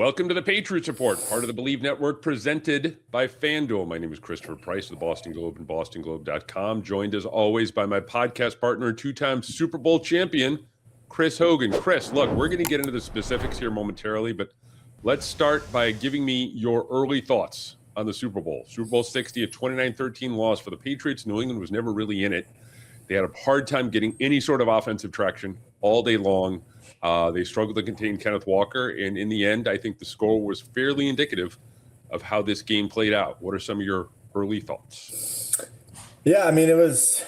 Welcome to the Patriots Report, part of the Believe Network, presented by FanDuel. My name is Christopher Price of the Boston Globe and bostonglobe.com, joined as always by my podcast partner and two-time Super Bowl champion, Chris Hogan. Chris, look, we're going to get into the specifics here momentarily, but let's start by giving me your early thoughts on the Super Bowl. Super Bowl 60, a 29-13 loss for the Patriots. New England was never really in it. They had a hard time getting any sort of offensive traction all day long. They struggled to contain Kenneth Walker, and in the end, I think the score was fairly indicative of how this game played out. What are some of your early thoughts? Yeah, I mean, it was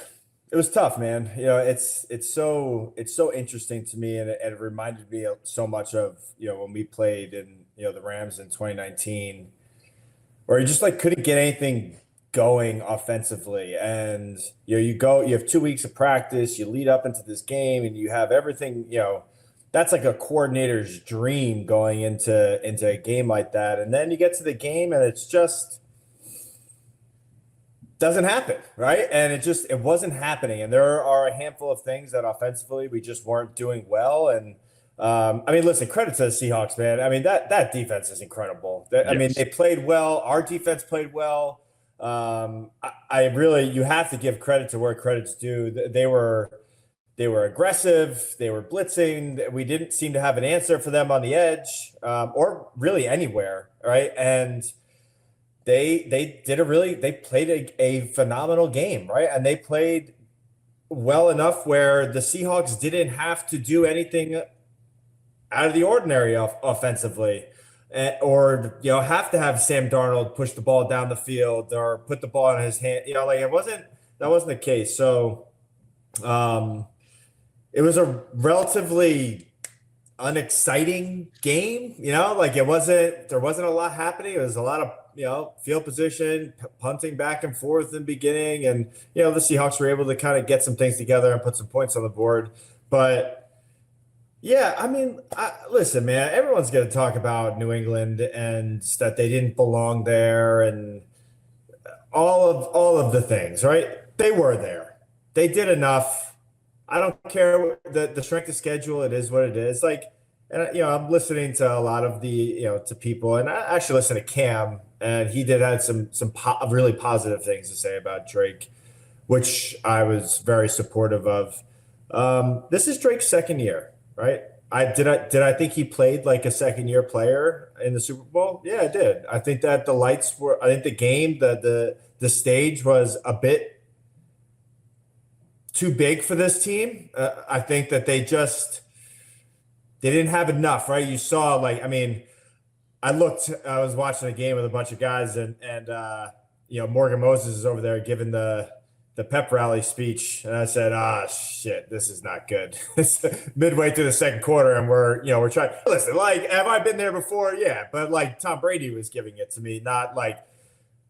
tough, man. You know, it's so interesting to me, and it reminded me so much of, you know, when we played in, you know, the Rams in 2019, where you just couldn't get anything going offensively. And you have 2 weeks of practice, you lead up into this game, and you have everything, you know. That's like a coordinator's dream going into a game like that. And then you get to the game and it's just doesn't happen, right? And it wasn't happening. And there are a handful of things that offensively we just weren't doing well. And I mean, listen, credit to the Seahawks, man. I mean, that defense is incredible. I mean, they played well. Our defense played well. You have to give credit to where credit's due. They were aggressive. They were blitzing. We didn't seem to have an answer for them on the edge, or really anywhere, right? And they played a phenomenal game, right? And they played well enough where the Seahawks didn't have to do anything out of the ordinary offensively, or have to have Sam Darnold push the ball down the field or put the ball in his hand. That wasn't the case. So. It was a relatively unexciting game, there wasn't a lot happening. It was a lot of, field position, punting back and forth in the beginning. And, the Seahawks were able to kind of get some things together and put some points on the board. But yeah, I mean, listen, man, everyone's going to talk about New England and that they didn't belong there and all of the things, right? They were there. They did enough. I don't care the strength of schedule. It is what it is. I'm listening to a lot of to people, and I actually listened to Cam, and he did have some really positive things to say about Drake, which I was very supportive of. This is Drake's second year, right? Did I think he played like a second year player in the Super Bowl? Yeah, I did. I think that I think the game, the stage was a bit too big for this team. I think that they didn't have enough, right? You saw, I was watching a game with a bunch of guys and Morgan Moses is over there giving the pep rally speech. And I said, shit, this is not good. It's midway through the second quarter and we're trying. Listen, have I been there before? Yeah. But Tom Brady was giving it to me, not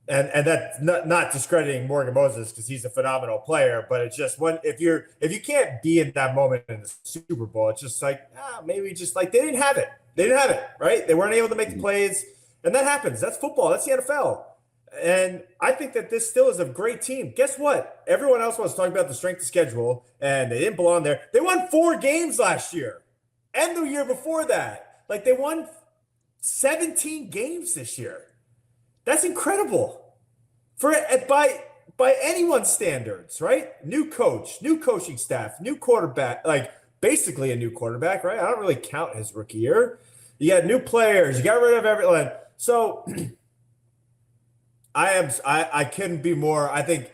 and that's not discrediting Morgan Moses because he's a phenomenal player, but it's just if you can't be in that moment in the Super Bowl, it's just maybe just they didn't have it. They didn't have it, right? They weren't able to make the plays, and that happens. That's football. That's the NFL. And I think that this still is a great team. Guess what? Everyone else was talking about the strength of schedule, and they didn't belong there. They won 4 games last year, and the year before that. They won 17 games this year. That's incredible by anyone's standards, right? New coach, new coaching staff, new quarterback, basically a new quarterback, right? I don't really count his rookie year. You got new players. You got rid of everyone. So I couldn't be more. I think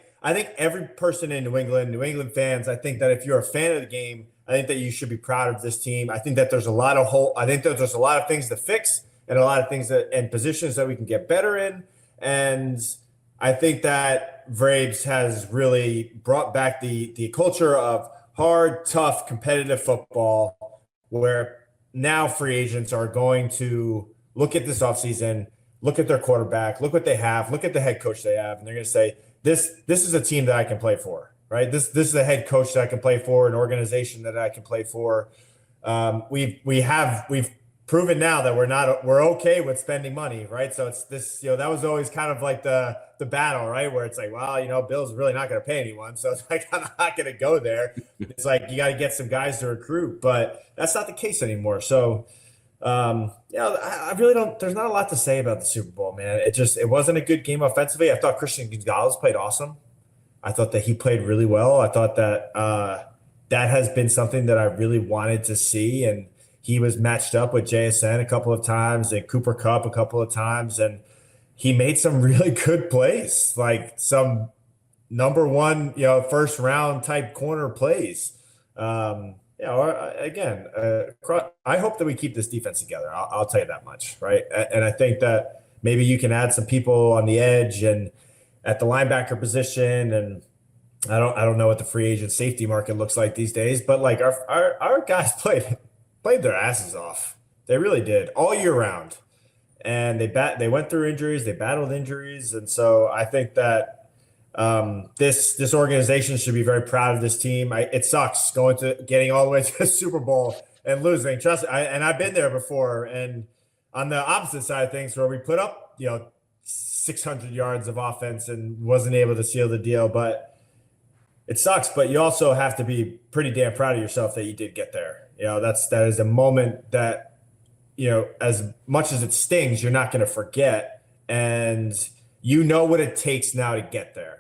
every person in New England fans, I think that if you're a fan of the game, I think that you should be proud of this team. I think that there's a lot of things to fix and a lot of things and positions that we can get better in. And I think that Vrabes has really brought back the culture of hard, tough, competitive football, where now free agents are going to look at this offseason, look at their quarterback, look what they have, look at the head coach they have, and they're going to say, this is a team that I can play for, right? This is a head coach that I can play for, an organization that I can play for. We've proven now that we're okay with spending money, right? So it's this, that was always kind of like the battle, right? Where it's Bill's really not going to pay anyone, so it's I'm not going to go there. It's you got to get some guys to recruit, but that's not the case anymore. So I really don't. There's not a lot to say about the Super Bowl, man. It wasn't a good game offensively. I thought Christian Gonzalez played awesome. I thought that he played really well. I thought that that has been something that I really wanted to see, and he was matched up with JSN a couple of times and Cooper Kupp a couple of times, and he made some really good plays, like some number one, first round type corner plays. Again, I hope that we keep this defense together. I'll tell you that much, right? And I think that maybe you can add some people on the edge and at the linebacker position, and I don't know what the free agent safety market looks like these days, but like our guys played their asses off. They really did all year round, and they went through injuries, they battled injuries, and so I think that this organization should be very proud of this team. It sucks getting all the way to the Super Bowl and losing. Trust me, and I've been there before. And on the opposite side of things, where we put up 600 yards of offense and wasn't able to seal the deal, but it sucks. But you also have to be pretty damn proud of yourself that you did get there. That is a moment that as much as it stings, you're not going to forget, and what it takes now to get there.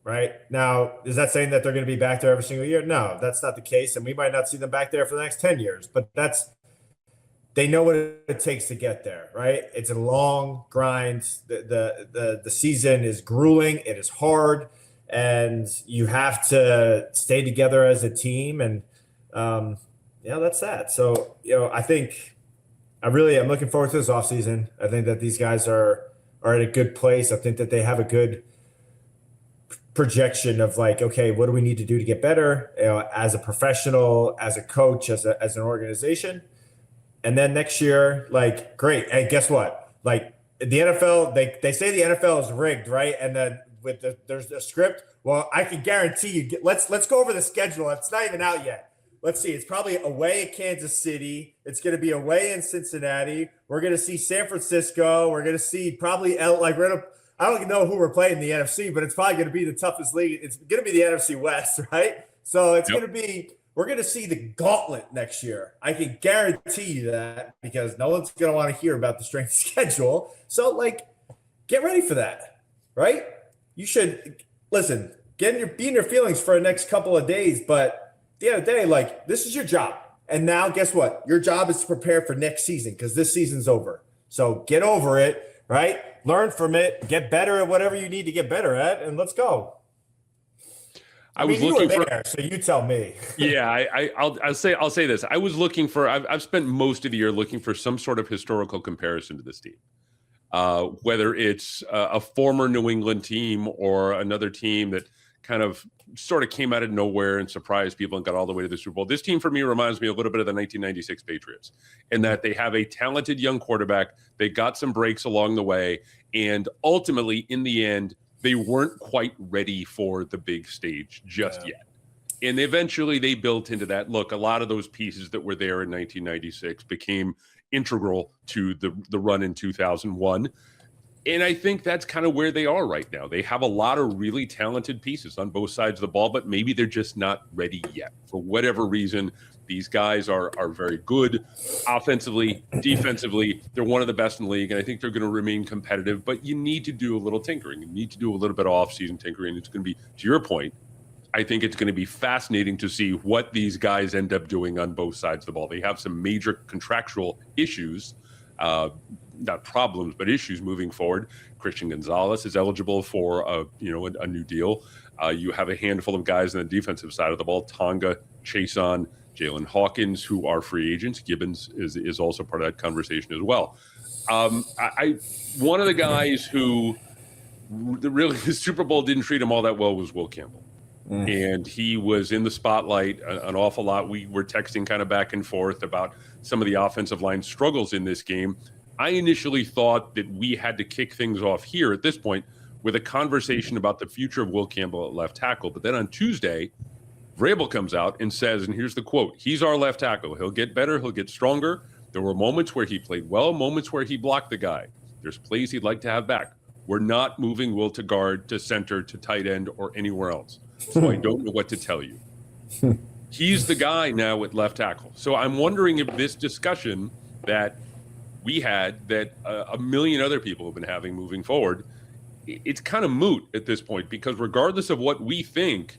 Right now, is that saying that they're going to be back there every single year? No, that's not the case. And we might not see them back there for the next 10 years, but they know what it takes to get there. Right. It's a long grind. The season is grueling. It is hard, and you have to stay together as a team. And, that's that. So, I think I'm looking forward to this offseason. I think that these guys are at a good place. I think that they have a good projection of like, okay, what do we need to do to get better, as a professional, as a coach, as an organization. And then next year, like, great. And guess what? Like the NFL, they say the NFL is rigged, right? And then there's a script. Well, I can guarantee you, let's go over the schedule. It's not even out yet. Let's see. It's probably away at Kansas City. It's going to be away in Cincinnati. We're going to see San Francisco. We're going to see probably I don't even know who we're playing in the NFC, but it's probably going to be the toughest league. It's going to be the NFC West, right? So we're going to see the gauntlet next year. I can guarantee you that, because no one's going to want to hear about the strength schedule. So like, get ready for that, right? You should listen, be in your feelings for the next couple of days, but at the end of the day, like, this is your job. And now guess what? Your job is to prepare for next season, because this season's over. So get over it, right? Learn from it, get better at whatever you need to get better at, and let's go. I was looking for there, so you tell me. Yeah, I'll say this. I was looking for. I've spent most of the year looking for some sort of historical comparison to this team, whether it's a former New England team or another team that kind of sort of came out of nowhere and surprised people and got all the way to the Super Bowl. This team for me reminds me a little bit of the 1996 Patriots, in that they have a talented young quarterback. They got some breaks along the way, and ultimately in the end, they weren't quite ready for the big stage just yet. And eventually they built into that. Look, a lot of those pieces that were there in 1996 became integral to the run in 2001. And I think that's kind of where they are right now. They have a lot of really talented pieces on both sides of the ball, but maybe they're just not ready yet. For whatever reason, these guys are very good offensively, defensively. They're one of the best in the league, and I think they're going to remain competitive. But you need to do a little tinkering. You need to do a little bit of off-season tinkering. It's going to be, to your point, I think it's going to be fascinating to see what these guys end up doing on both sides of the ball. They have some major contractual issues, not problems, but issues moving forward. Christian Gonzalez is eligible for a new deal. You have a handful of guys on the defensive side of the ball: Tonga, Chason, Jalen Hawkins, who are free agents. Gibbons is also part of that conversation as well. One of the guys who really the Super Bowl didn't treat him all that well was Will Campbell. And he was in the spotlight an awful lot. We were texting kind of back and forth about some of the offensive line struggles in this game. I initially thought that we had to kick things off here at this point with a conversation about the future of Will Campbell at left tackle. But then on Tuesday, Vrabel comes out and says, and here's the quote, "He's our left tackle. He'll get better. He'll get stronger. There were moments where he played well, moments where he blocked the guy. There's plays he'd like to have back. We're not moving Will to guard, to center, to tight end, or anywhere else. So I don't know what to tell you." He's the guy now at left tackle. So I'm wondering if this discussion that we had that a million other people have been having moving forward, it's kind of moot at this point, because regardless of what we think,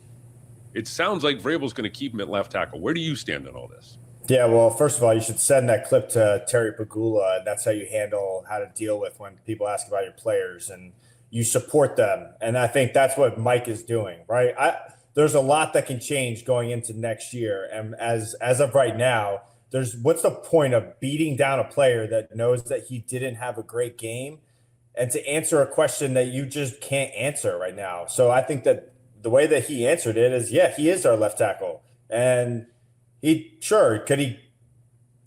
it sounds like Vrabel's going to keep him at left tackle. Where do you stand on all this? Yeah, well, first of all, you should send that clip to Terry Pagula, and that's how you handle how to deal with when people ask about your players, and you support them. And I think that's what Mike is doing, right? There's a lot that can change going into next year. And as of right now, what's the point of beating down a player that knows that he didn't have a great game and to answer a question that you just can't answer right now? So I think that the way that he answered it is, yeah, he is our left tackle. And could he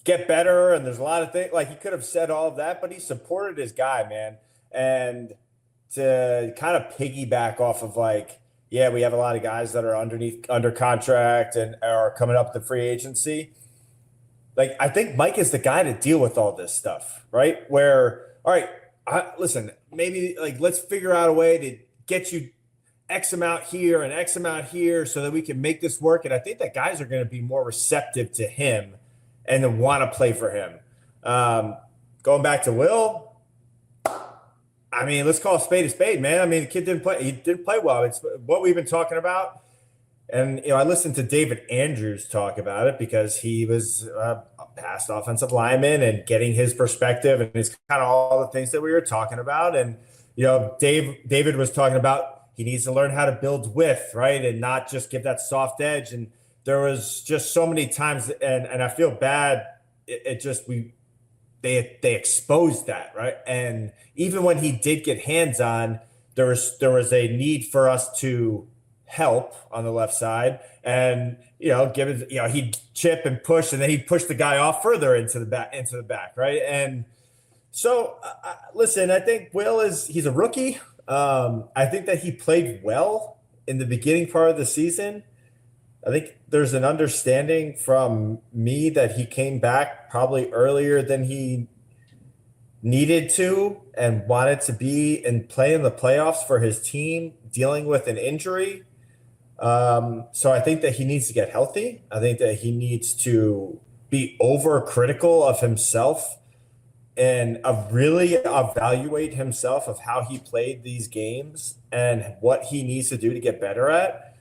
get better? And there's a lot of things, like, he could have said all of that, but he supported his guy, man. And to kind of piggyback off of, like, yeah, we have a lot of guys that are under contract and are coming up the free agency. Like, I think Mike is the guy to deal with all this stuff, right? Where, all right, listen, maybe, like, let's figure out a way to get you X amount here and X amount here so that we can make this work. And I think that guys are going to be more receptive to him and then want to play for him. Going back to Will, I mean, let's call a spade, man. I mean, the kid didn't play. He didn't play well. It's what we've been talking about. And, I listened to David Andrews talk about it because he was a past offensive lineman and getting his perspective. And it's kind of all the things that we were talking about. And, David was talking about he needs to learn how to build width, right? And not just give that soft edge. And there was just so many times, and I feel bad. They exposed that, right? And even when he did get hands on, there was a need for us to help on the left side, and he'd chip and push, and then he'd push the guy off further into the back, right? And so, listen, I think he's a rookie. I think that he played well in the beginning part of the season. I think there's an understanding from me that he came back probably earlier than he needed to and wanted to be and play in the playoffs for his team, dealing with an injury. So I think that he needs to get healthy. I think that he needs to be overcritical of himself and really evaluate himself of how he played these games and what he needs to do to get better at.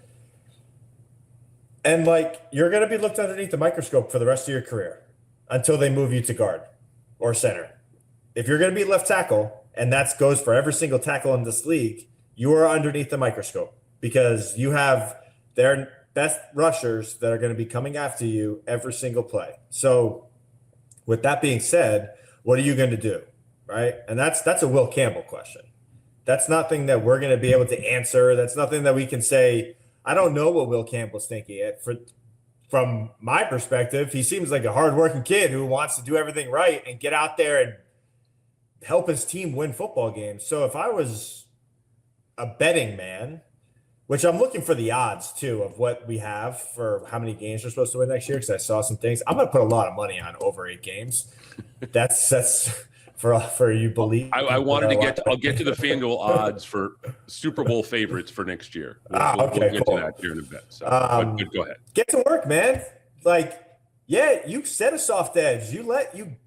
And, like, you're going to be looked underneath the microscope for the rest of your career until they move you to guard or center. If you're going to be left tackle, and that goes for every single tackle in this league, you are underneath the microscope because you have their best rushers that are going to be coming after you every single play. So with that being said, what are you going to do, right? And that's a Will Campbell question. That's nothing that we're going to be able to answer. That's nothing that we can say. I don't know what Will Campbell's thinking. From my perspective, he seems like a hardworking kid who wants to do everything right and get out there and help his team win football games. So if I was a betting man, which I'm looking for the odds too of what we have for how many games we're supposed to win next year, because I saw some things. I'm going to put a lot of money on over 8 games. That's for you believe. I wanted to get. I'll get to the FanDuel odds for Super Bowl favorites for next year. We'll get to that here in a bit. So, but go ahead. Get to work, man. Like, yeah, you set a soft edge. You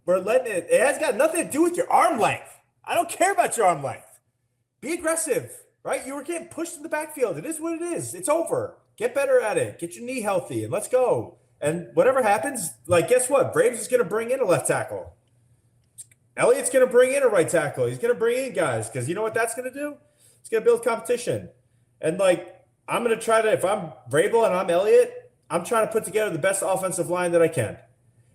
were letting it. It has got nothing to do with your arm length. I don't care about your arm length. Be aggressive, right? You were getting pushed in the backfield. It is what it is. It's over. Get better at it. Get your knee healthy, and let's go. And whatever happens, like, guess what? Braves is going to bring in a left tackle. Elliott's going to bring in a right tackle. He's going to bring in guys because you know what that's going to do? It's going to build competition. And, like, I'm going to try to – if I'm Vrabel and I'm Elliott, I'm trying to put together the best offensive line that I can.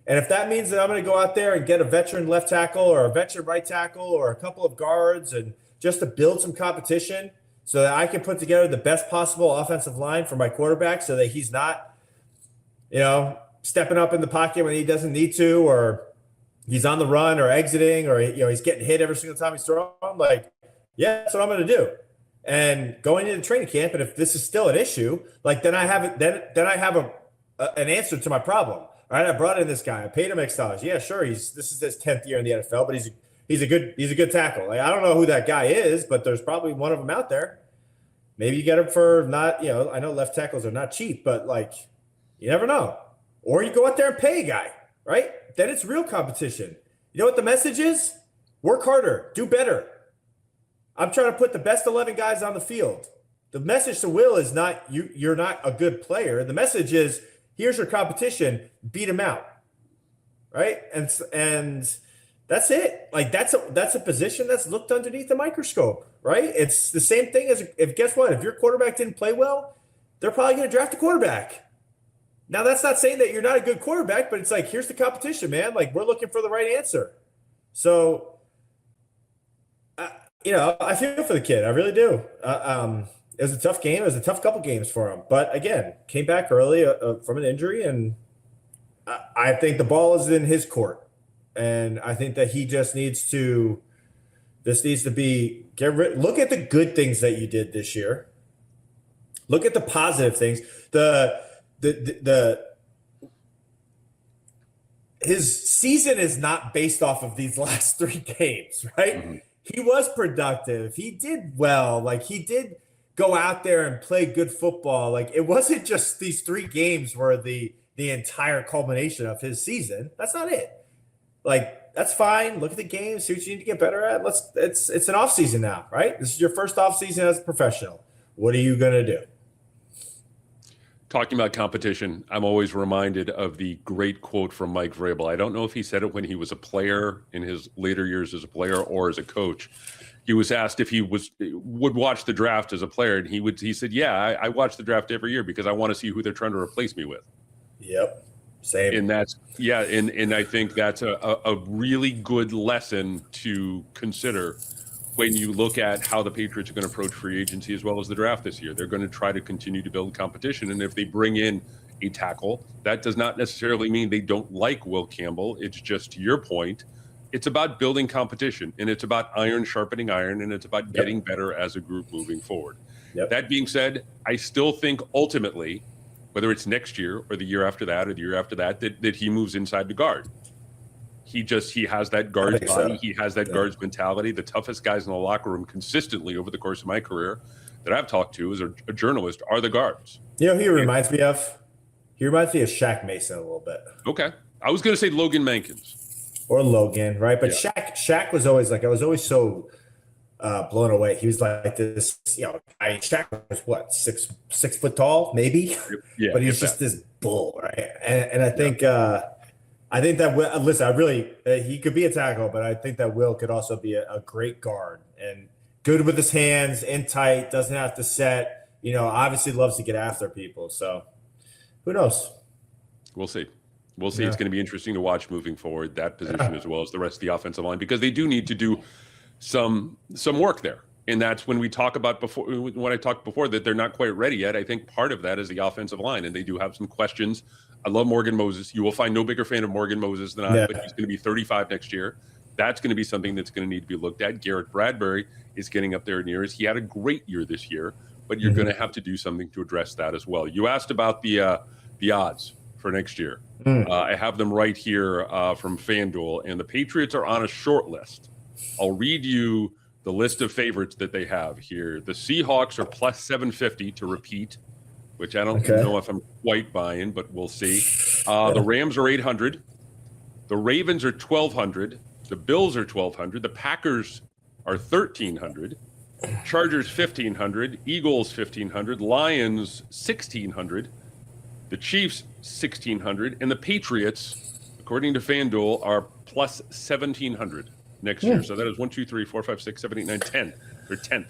And if that means that I'm going to go out there and get a veteran left tackle or a veteran right tackle or a couple of guards and just to build some competition so that I can put together the best possible offensive line for my quarterback so that he's not, stepping up in the pocket when he doesn't need to, or he's on the run or exiting, or, he's getting hit every single time he's throwing, like, yeah, that's what I'm going to do. And going into training camp, and if this is still an issue, like, then I have an answer to my problem. All right, I brought in this guy. I paid him X dollars. Yeah, sure. This is his 10th year in the NFL, but he's a good tackle. Like, I don't know who that guy is, but there's probably one of them out there. Maybe you get him for not, I know left tackles are not cheap, but, like, you never know. Or you go out there and pay a guy, right? Then it's real competition. You know what the message is? Work harder, do better. I'm trying to put the best 11 guys on the field. The message to Will is not you're not a good player. The message is here's your competition, beat him out. Right? And that's it. Like that's a position that's looked underneath the microscope, right? It's the same thing as if guess what? If your quarterback didn't play well, they're probably going to draft a quarterback. Now that's not saying that you're not a good quarterback, but it's like here's the competition, man. Like we're looking for the right answer. So I feel for the kid. I really do. It was a tough game. It was a tough couple games for him. But again, came back early from an injury, and I think the ball is in his court. And I think that he just needs to – look at the good things that you did this year. Look at the positive things. His season is not based off of these last 3 games, right? Mm-hmm. He was productive. He did well. Like he did go out there and play good football. Like it wasn't just these 3 games were the entire culmination of his season. That's not it. Like that's fine. Look at the game. See what you need to get better at. It's an off season now, right? This is your first off season as a professional. What are you gonna do? Talking about competition, I'm always reminded of the great quote from Mike Vrabel. I don't know if he said it when he was a player in his later years as a player or as a coach. He was asked if he would watch the draft as a player, and he said, "Yeah, I watch the draft every year because I want to see who they're trying to replace me with." Yep, same. And and I think that's a really good lesson to consider when you look at how the Patriots are going to approach free agency as well as the draft this year. They're going to try to continue to build competition. And if they bring in a tackle, that does not necessarily mean they don't like Will Campbell. It's just, to your point, it's about building competition, and it's about iron sharpening iron, and it's about getting better as a group moving forward. Yep. That being said, I still think ultimately, whether it's next year or the year after that or the year after that, that he moves inside the guard. He has that guard's body. So. He has that guard's mentality. The toughest guys in the locker room consistently over the course of my career that I've talked to as a journalist are the guards. You know who he reminds me of? He reminds me of Shaq Mason a little bit. Okay. I was going to say Logan Mankins. Or Logan, right? But Shaq was always like, I was always so blown away. He was like this, Shaq was what, six foot tall, maybe? Yeah. But he was just this bull, right? And I think that listen, he could be a tackle, but I think that Will could also be a great guard and good with his hands, in tight, doesn't have to set, obviously loves to get after people. So who knows? We'll see. We'll see. Yeah. It's going to be interesting to watch moving forward, that position as well as the rest of the offensive line, because they do need to do some work there. And that's when we talk about when I talked before that they're not quite ready yet. I think part of that is the offensive line, and they do have some questions. I love Morgan Moses. You will find no bigger fan of Morgan Moses than I am, but he's going to be 35 next year. That's going to be something that's going to need to be looked at. Garrett Bradbury is getting up there in years. He had a great year this year, but you're going to have to do something to address that as well. You asked about the odds for next year. I have them right here from FanDuel, and the Patriots are on a short list. I'll read you the list of favorites that they have here. The Seahawks are plus 750 to repeat, which I don't know if I'm quite buying, but we'll see. The Rams are 800. The Ravens are 1,200. The Bills are 1,200. The Packers are 1,300. Chargers 1,500. Eagles 1,500. Lions 1,600. The Chiefs 1,600. And the Patriots, according to FanDuel, are plus 1,700 next year. So that is 1, 2, 3, 4, 5, 6, 7, 8, 9, 10. They're 10th.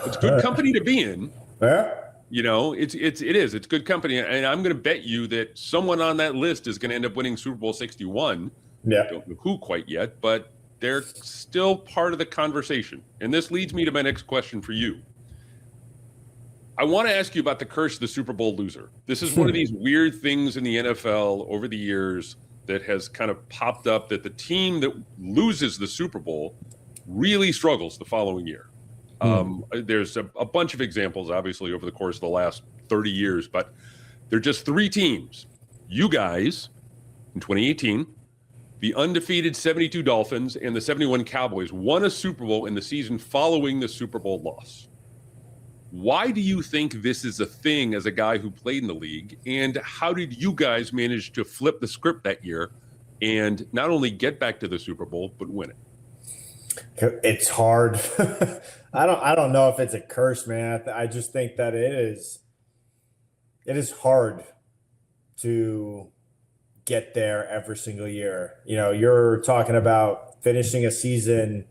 It's good company to be in. It is. It's good company. And I'm going to bet you that someone on that list is going to end up winning Super Bowl 61. Yeah. I don't know who quite yet, but they're still part of the conversation. And this leads me to my next question for you. I want to ask you about the curse of the Super Bowl loser. This is one of these weird things in the NFL over the years that has kind of popped up, that the team that loses the Super Bowl really struggles the following year. There's a bunch of examples, obviously, over the course of the last 30 years, but they're just 3 teams. You guys, in 2018, the undefeated 72 Dolphins and the 71 Cowboys won a Super Bowl in the season following the Super Bowl loss. Why do you think this is a thing as a guy who played in the league? And how did you guys manage to flip the script that year and not only get back to the Super Bowl, but win it? It's hard. I don't know if it's a curse, man. I just think that it is hard to get there every single year. You know, you're talking about finishing a season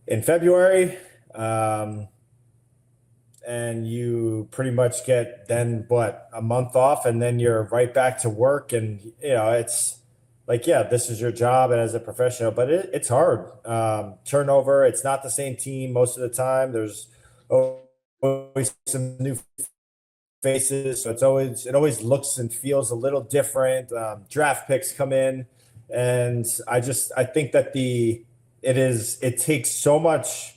in February, and you pretty much get then a month off, and then you're right back to work. And you know, it's like, yeah, this is your job and as a professional, but it's hard. Turnover. It's not the same team most of the time. There's always some new faces, so it always looks and feels a little different. Draft picks come in, and I think that it takes so much.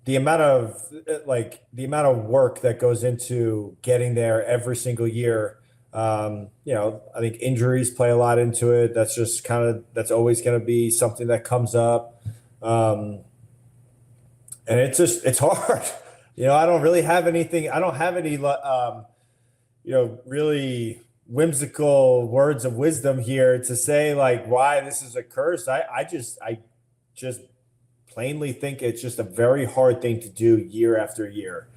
The amount of work that goes into getting there every single year. You know, I think injuries play a lot into it. That's just that's always going to be something that comes up. And it's hard. You know, I don't really have anything. I don't have any, you know, really whimsical words of wisdom here to say like why this is a curse. I just plainly think it's just a very hard thing to do year after year.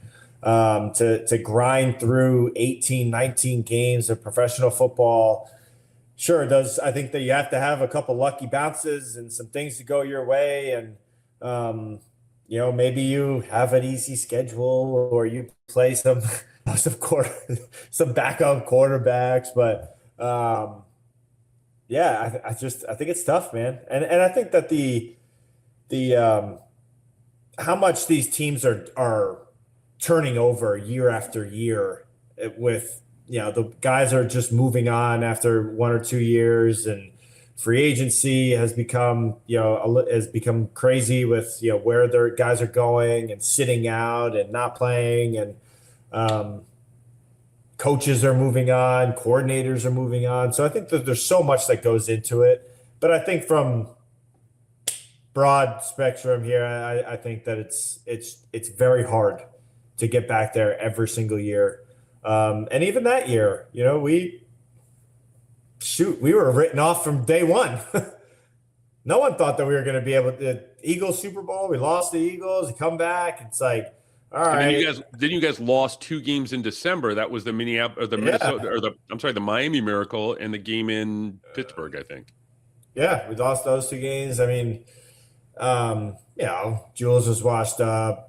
To grind through 18, 19 games of professional football. Sure, it does. I think that you have to have a couple lucky bounces and some things to go your way. And, you know, maybe you have an easy schedule or you play some backup quarterbacks. But, yeah, I think it's tough, man. And I think that how much these teams are turning over year after year with, you know, the guys are just moving on after 1 or 2 years, and free agency has become crazy with, you know, where their guys are going and sitting out and not playing, and coaches are moving on, coordinators are moving on. So I think that there's so much that goes into it, but I think from broad spectrum here, I think that it's very hard to get back there every single year. And even that year, you know, we were written off from day one. No one thought that we were going to be able to. Eagles Super Bowl, we lost the Eagles, come back. It's like, all right. You guys lost 2 games in December. That was the Minnesota, or the Miami Miracle, and the game in Pittsburgh, I think. Yeah, we lost those 2 games. I mean, you know, Jules was washed up.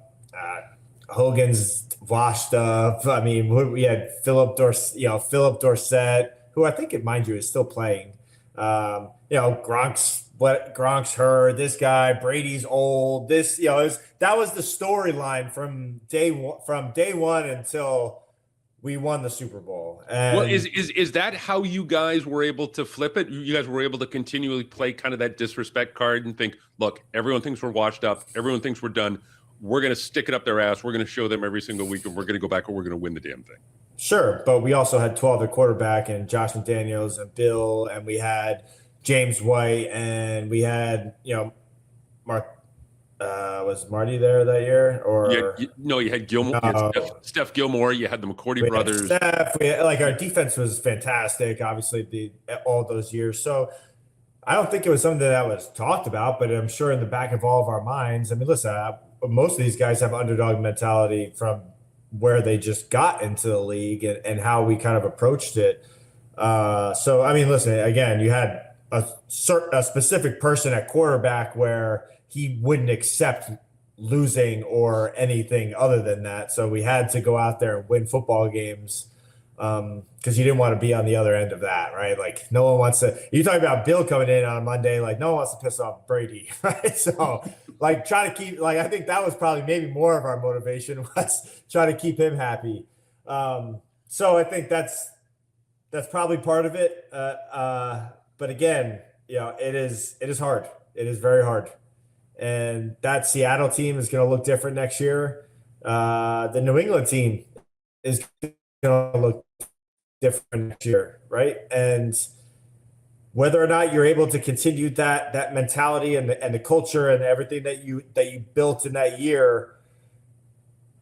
Hogan's washed up. I mean, we had Philip Dorsett, who I think, mind you, is still playing. You know, Gronk's hurt. This guy, Brady's old. This, you know, that was the storyline from day one until we won the Super Bowl. And well, is that how you guys were able to flip it? You guys were able to continually play kind of that disrespect card and think, look, everyone thinks we're washed up. Everyone thinks we're done. We're going to stick it up their ass. We're going to show them every single week, and we're going to go back and we're going to win the damn thing. Sure, but we also had 12 at quarterback, and Josh McDaniels and Bill, and we had James White, and we had, you know, Mark. Was Marty there that year? Or you had Gilmore, no. Steph Gilmore. You had the McCourty brothers. Steph, our defense was fantastic, obviously, all those years. So I don't think it was something that was talked about, but I'm sure in the back of all of our minds. I mean, listen, most of these guys have underdog mentality from where they just got into the league and how we kind of approached it. So, I mean, listen, again, you had a specific person at quarterback where he wouldn't accept losing or anything other than that. So we had to go out there and win football games because you didn't want to be on the other end of that, right? Like, no one wants to – you talk about Bill coming in on Monday, like, no one wants to piss off Brady, right? So, like, trying to keep – like, I think that was probably maybe more of our motivation was trying to keep him happy. So I think that's probably part of it. But again, you know, it is hard. It is very hard. And that Seattle team is going to look different next year. The New England team is going to look different next year, right? And whether or not you're able to continue that mentality and the culture and everything that you built in that year,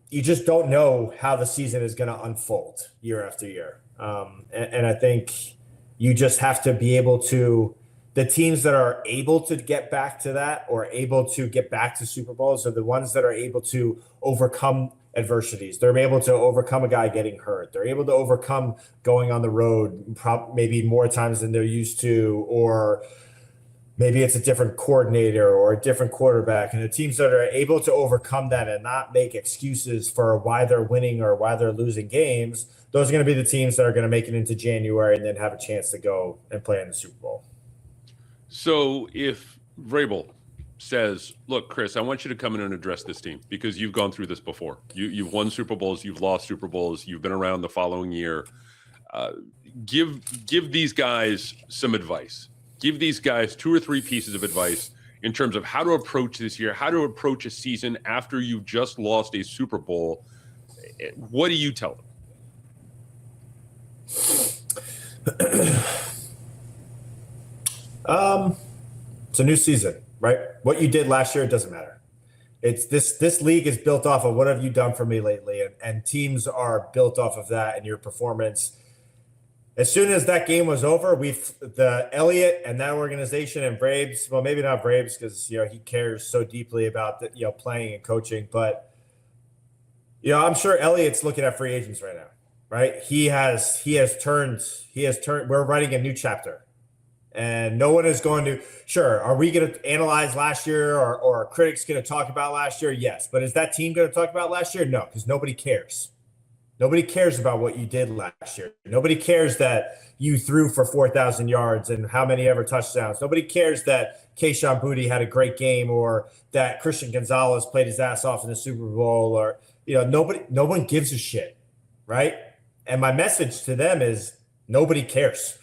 you just don't know how the season is going to unfold year after year. And I think You just have to be able to, the teams that are able to get back to that or able to get back to Super Bowls are the ones that are able to overcome adversities. They're able to overcome a guy getting hurt. They're able to overcome going on the road maybe more times than they're used to, or maybe it's a different coordinator or a different quarterback. And the teams that are able to overcome that and not make excuses for why they're winning or why they're losing games, those are going to be the teams that are going to make it into January and then have a chance to go and play in the Super Bowl. So if Vrabel says, look, Chris, I want you to come in and address this team because you've gone through this before. You've won Super Bowls, you've lost Super Bowls, you've been around the following year. Give these guys some advice. Give these guys 2 or 3 pieces of advice in terms of how to approach this year, how to approach a season after you just lost a Super Bowl. What do you tell them? It's a new season, right? What you did last year, it doesn't matter. It's this league is built off of what have you done for me lately, and teams are built off of that and your performance. As soon as that game was over, the Elliott and that organization and Braves, well, maybe not Braves because he cares so deeply about playing and coaching, but I'm sure Elliott's looking at free agents right now, right? He has turned. We're writing a new chapter. And no one is going to, sure, are we going to analyze last year or are critics going to talk about last year? Yes. But is that team going to talk about last year? No, because nobody cares. Nobody cares about what you did last year. Nobody cares that you threw for 4,000 yards and how many ever touchdowns. Nobody cares that Kayshon Boutte had a great game or that Christian Gonzalez played his ass off in the Super Bowl or, no one gives a shit, right? And my message to them is nobody cares,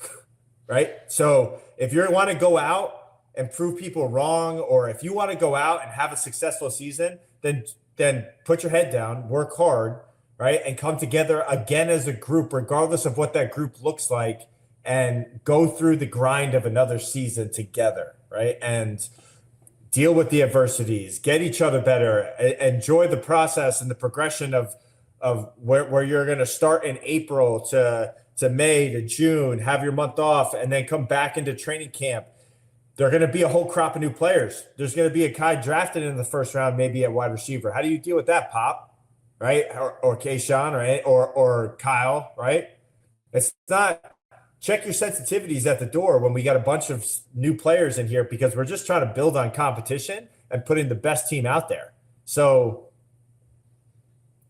right? So if you want to go out and prove people wrong, or if you want to go out and have a successful season, then put your head down, work hard, right? And come together again as a group, regardless of what that group looks like, and go through the grind of another season together, right? And deal with the adversities, get each other better, enjoy the process and the progression of where you're going to start in April to May to June, have your month off, and then come back into training camp. There are going to be a whole crop of new players. There's going to be a guy drafted in the first round, maybe at wide receiver. How do you deal with that, Pop? Right? Or Kayshon, right? Or Kyle, right? It's not, check your sensitivities at the door when we got a bunch of new players in here because we're just trying to build on competition and putting the best team out there. So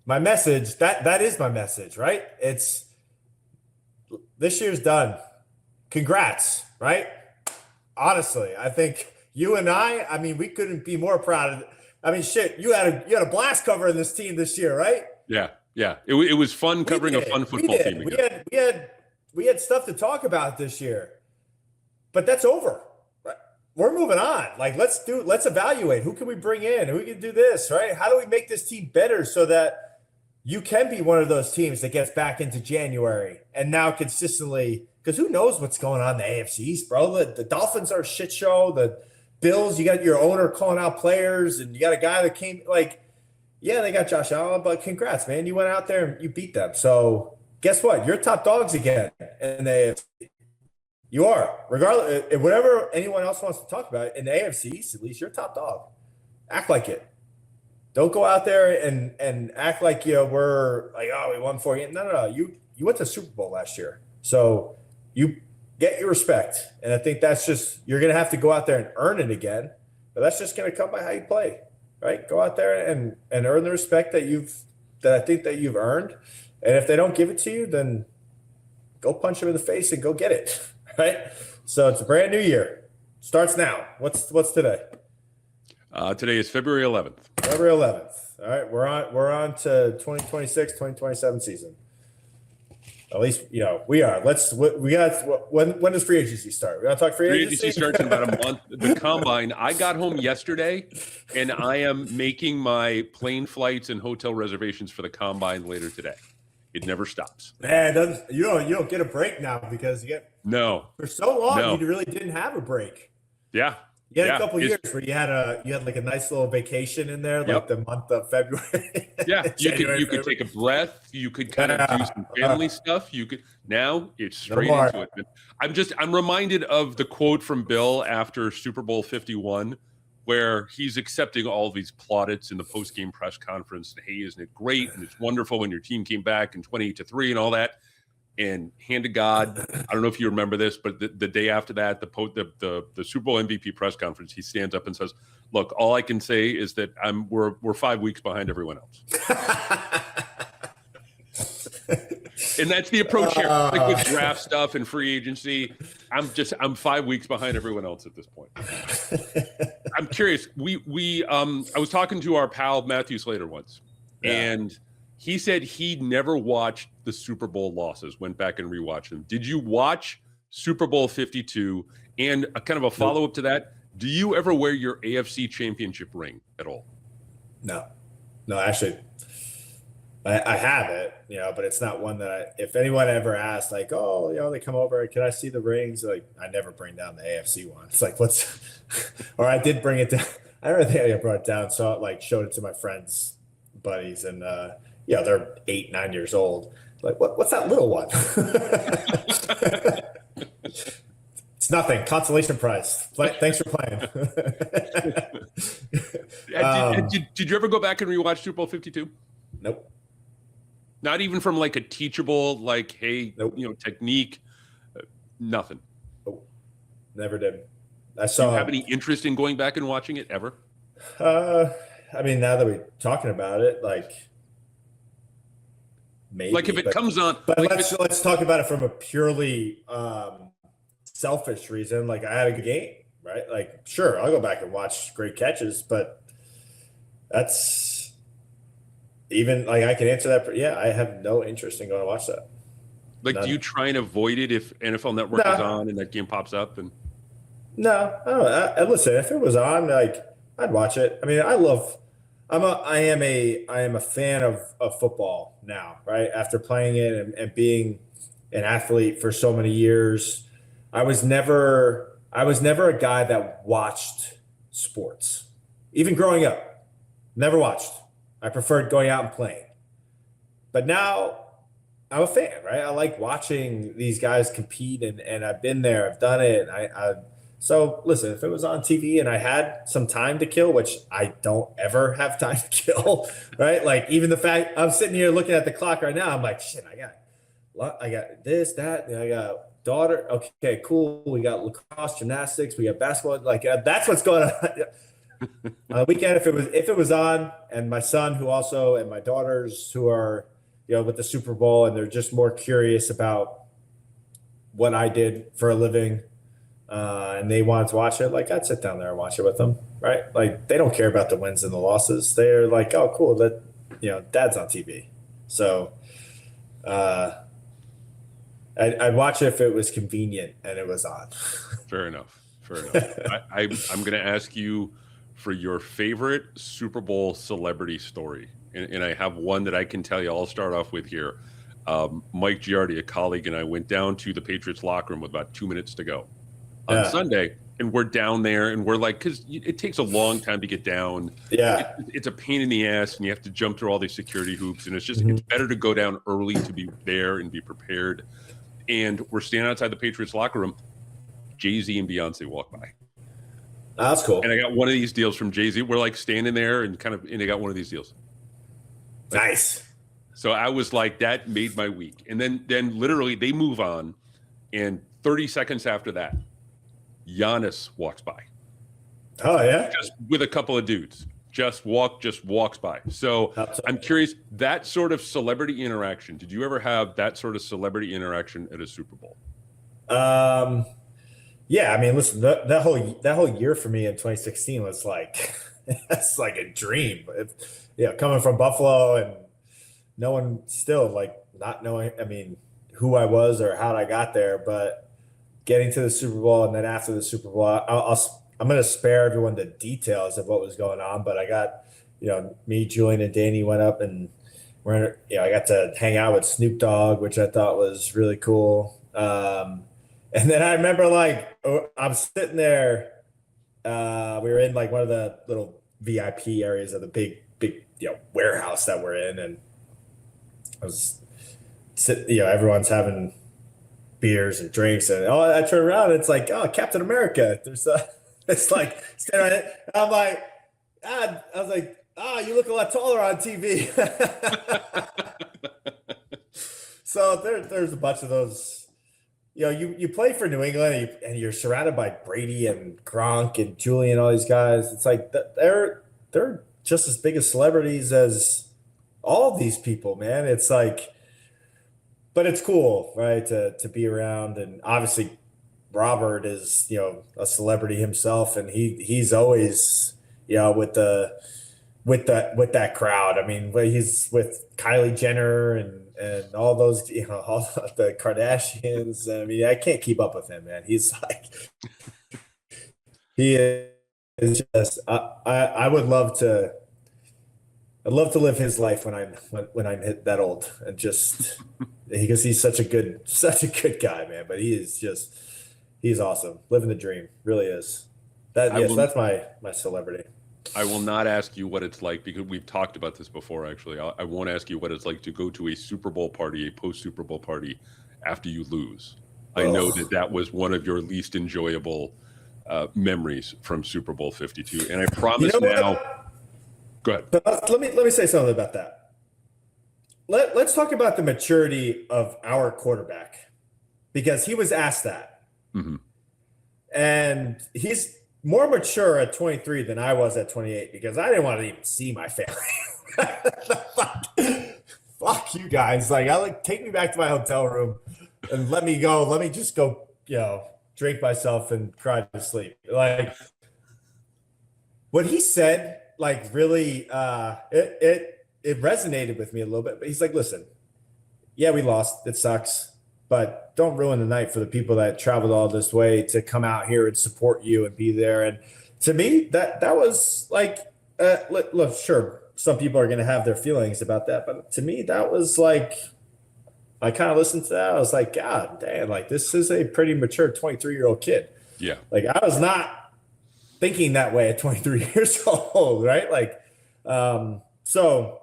my message, that is my message, right? It's, this year's done. Congrats, right? Honestly, I think you and I mean, we couldn't be more proud of it. I mean, shit, you had a blast covering this team this year, right? Yeah. It was fun covering a fun football team again. We had stuff to talk about this year, but that's over. Right? We're moving on. Like, let's evaluate. Who can we bring in? Who can do this, right? How do we make this team better so that you can be one of those teams that gets back into January and now consistently, because who knows what's going on in the AFC East, bro? The Dolphins are a shit show. The Bills, you got your owner calling out players, and you got a guy that came, yeah, they got Josh Allen, but congrats, man. You went out there and you beat them. So guess what? You're top dogs again in the AFC. You are. Regardless, whatever anyone else wants to talk about, in the AFC East, at least, you're top dog. Act like it. Don't go out there and act like we're like, oh, we won 4 games. No. You went to the Super Bowl last year. So you get your respect. And I think that's just, you're going to have to go out there and earn it again. But that's just going to come by how you play, right? Go out there and earn the respect that I think that you've earned. And if they don't give it to you, then go punch them in the face and go get it, right? So it's a brand new year. Starts now. What's today? Today is February 11th. February 11th. All right, we're on to 2026, 2027 season. At least, we are. When does free agency start? We want to talk free agency? Free agency starts in about a month. The combine, I got home yesterday, and I am making my plane flights and hotel reservations for the combine later today. It never stops. Man, you don't get a break now because you get no for so long no. You really didn't have a break. Yeah. You had a Yeah, couple years where you had like a nice little vacation in there, like the month of February. Yeah, January, you could take a breath. You could kind of do some family stuff. You could now it's straight into it. I'm reminded of the quote from Bill after Super Bowl 51, where he's accepting all these plaudits in the post-game press conference. And, hey, isn't it great? And it's wonderful when your team came back in 28-3 and all that. And hand to God, I don't know if you remember this, but the day after that, the Super Bowl MVP press conference, he stands up and says, "Look, all I can say is that we're 5 weeks behind everyone else." And that's the approach here. Like with draft stuff and free agency, I'm 5 weeks behind everyone else at this point. I'm curious. I was talking to our pal Matthew Slater once, and he said he never watched the Super Bowl losses, went back and rewatched them. Did you watch Super Bowl 52? And a kind of a follow-up to that, do you ever wear your AFC championship ring at all? No, actually, I have it, but it's not one that if anyone ever asked, like, oh, they come over, can I see the rings? Like, I never bring down the AFC one. It's like, or I did bring it down. I don't think I brought it down. So showed it to my friends, buddies, and, they're 8, 9 years old. Like, what's that little one? It's nothing. Consolation prize. Thanks for playing. Did you ever go back and rewatch Super Bowl 52? Nope. Not even from like a teachable, like, hey, nope. Technique, nothing. Nope. Never did. Do you have any interest in going back and watching it ever? I mean, now that we're talking about it, maybe. Like if it comes on. But let's talk about it from a purely selfish reason. Like, I had a good game, right? Like, sure, I'll go back and watch great catches, but that's even like I can answer that. Yeah, I have no interest in going to watch that. Like, None. Do you try and avoid it if NFL Network is on and that game pops up? And no, I don't know. Listen, if it was on, I'd watch it. I mean, I am a fan of football now, right? After playing it and being an athlete for so many years, I was never a guy that watched sports. Even growing up, never watched. I preferred going out and playing. But now I'm a fan, right? I like watching these guys compete, and I've been there, I've done it. So listen, if it was on TV and I had some time to kill, which I don't ever have time to kill, right? Like, even the fact I'm sitting here looking at the clock right now, I'm like, shit, I got this, that, and I got daughter. Okay, cool. We got lacrosse, gymnastics, we got basketball. Like, that's what's going on. On the weekend, if it was on, and my son and my daughters who are, with the Super Bowl, and they're just more curious about what I did for a living, and they wanted to watch it, like, I'd sit down there and watch it with them, right? Like, they don't care about the wins and the losses. They're like, oh, cool, that Dad's on TV. So I'd watch it if it was convenient and it was on. Fair enough. I'm going to ask you for your favorite Super Bowl celebrity story. And I have one that I can tell you. I'll start off with here. Mike Giardi, a colleague, and I went down to the Patriots locker room with about 2 minutes to go on Sunday. And we're down there, and we're like, because it takes a long time to get down. Yeah. It's a pain in the ass, and you have to jump through all these security hoops. And it's it's better to go down early to be there and be prepared. And we're standing outside the Patriots locker room. Jay-Z and Beyonce walk by. Oh, that's cool. And I got one of these deals from Jay-Z. We're like standing there and they got one of these deals. Nice. So I was like, that made my week. And then literally they move on. And 30 seconds after that, Giannis walks by. Oh, yeah? Just with a couple of dudes. Just walks by. So I'm curious, that sort of celebrity interaction, did you ever have that sort of celebrity interaction at a Super Bowl? Yeah, I mean, listen, that whole year for me in 2016 was like, that's like a dream. Coming from Buffalo and no one still, like, not knowing, I mean, who I was or how I got there, but getting to the Super Bowl, and then after the Super Bowl, I'm going to spare everyone the details of what was going on, but I got, me, Julian, and Danny went up, and I got to hang out with Snoop Dogg, which I thought was really cool. And then I remember, like, I'm sitting there We were in like one of the little VIP areas of the big warehouse that we're in, and I was everyone's having beers and drinks, and I turn around and it's like, oh, Captain America. It's like standing right there. I'm like, I was like, you look a lot taller on TV. So there's a bunch of those. You play for New England and you're surrounded by Brady and Gronk and Julian, all these guys. It's like they're just as big as celebrities as all of these people, man. It's like, but it's cool, right? To be around. And obviously Robert is, a celebrity himself, and he's always, with that crowd. I mean, he's with Kylie Jenner and all those, all the Kardashians. I mean, I can't keep up with him, man. He's like, he is just. I would love to. I'd love to live his life when I'm that old, and just because he's such a good guy, man. But he's awesome, living the dream, really is. That's my celebrity. I will not ask you what it's like, because we've talked about this before. Actually, I won't ask you what it's like to go to a Super Bowl party, a post Super Bowl party, after you lose. I know that was one of your least enjoyable memories from Super Bowl 52, and I promise now. Go ahead. But let me say something about that. Let's talk about the maturity of our quarterback, because he was asked that, and he's more mature at 23 than I was at 28, because I didn't want to even see my family. Fuck you guys! Take me back to my hotel room and let me go. Let me just go, drink myself and cry to sleep. Like what he said. Really, it resonated with me a little bit. But he's like, listen, yeah, we lost. It sucks. But don't ruin the night for the people that traveled all this way to come out here and support you and be there. And to me, that was like, look, sure, some people are going to have their feelings about that. But to me, that was like, I kind of listened to that. I was like, God damn, this is a pretty mature 23-year-old kid. Yeah. I was not thinking that way at 23 years old, right? So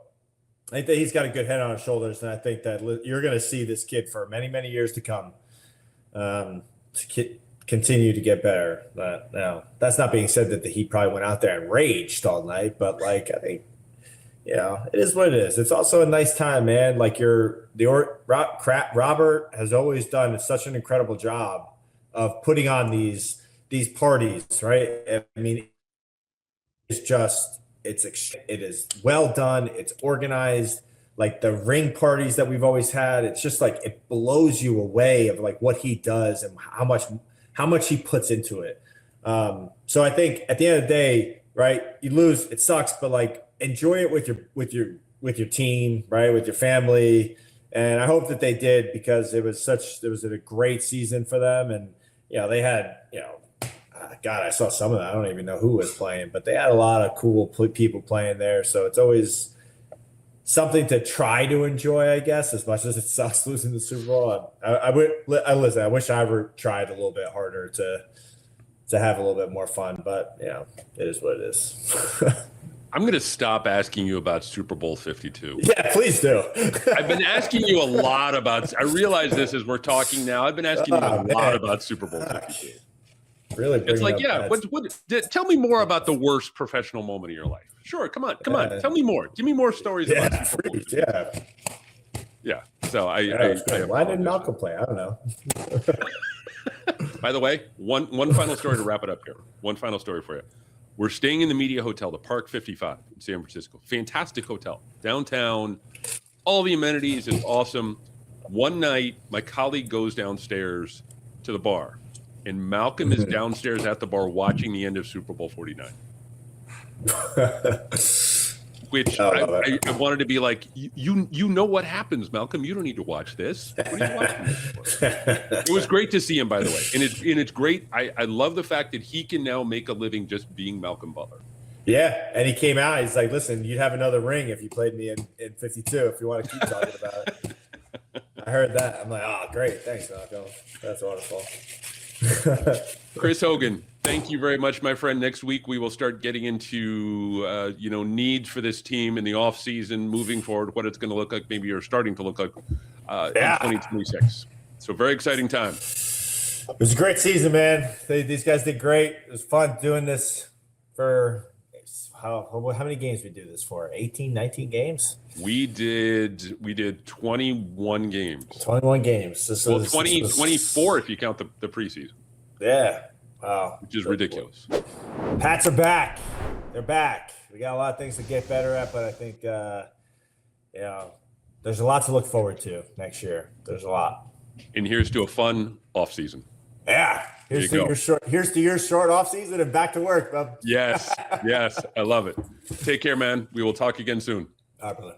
I think that he's got a good head on his shoulders, and I think that you're going to see this kid for many, many years to come continue to get better. Now, that's not being said that he probably went out there and raged all night, but I think, it is what it is. It's also a nice time, man. Robert has always done such an incredible job of putting on these parties, right? I mean, it is well done. It's organized. The ring parties that we've always had, it's just it blows you away of what he does and how much he puts into it. So I think at the end of the day, right, you lose, it sucks, but enjoy it with your team, right, with your family. And I hope that they did, because it was a great season for them, and they had God, I saw some of that. I don't even know who was playing, but they had a lot of cool people playing there. So it's always something to try to enjoy, I guess, as much as it sucks losing the Super Bowl. I wish I tried a little bit harder to have a little bit more fun, but it is what it is. I'm going to stop asking you about Super Bowl 52. Yeah, please do. I've been asking you a lot about. I realize this as we're talking now. I've been asking you a lot about Super Bowl 52. Really, it's tell me more about the worst professional moment of your life. Sure, come on, tell me more. Give me more stories about Super Bowl 52. Yeah. So why didn't Malcolm play? I don't know. By the way, one final story to wrap it up here. One final story for you. We're staying in the Media Hotel, the Park 55 in San Francisco. Fantastic hotel, downtown. All the amenities is awesome. One night, my colleague goes downstairs to the bar, and Malcolm is downstairs at the bar watching the end of Super Bowl 49. Which I wanted to be like, you know what happens, Malcolm. You don't need to watch this. What are you watching this for? It was great to see him, by the way. And it's great. I love the fact that he can now make a living just being Malcolm Butler. Yeah, and he came out. He's like, listen, you'd have another ring if you played me in 52, if you want to keep talking about it. I heard that. I'm like, oh, great. Thanks, Malcolm. That's wonderful. Chris Hogan, Thank you very much, my friend. Next week, we will start getting into, needs for this team in the offseason, moving forward, what it's going to look like, maybe you're starting to look like in 2026. So very exciting time. It was a great season, man. These guys did great. It was fun doing this for how many games we do this for? 18, 19 games? We did 21 games. 21 games. 24 if you count the preseason. Yeah. Wow. Which is ridiculous. Pats are back. They're back. We got a lot of things to get better at, but I think there's a lot to look forward to next year. There's a lot. And here's to a fun offseason. Yeah. Here's to your short offseason and back to work, bub. Yes. I love it. Take care, man. We will talk again soon. All right, brother.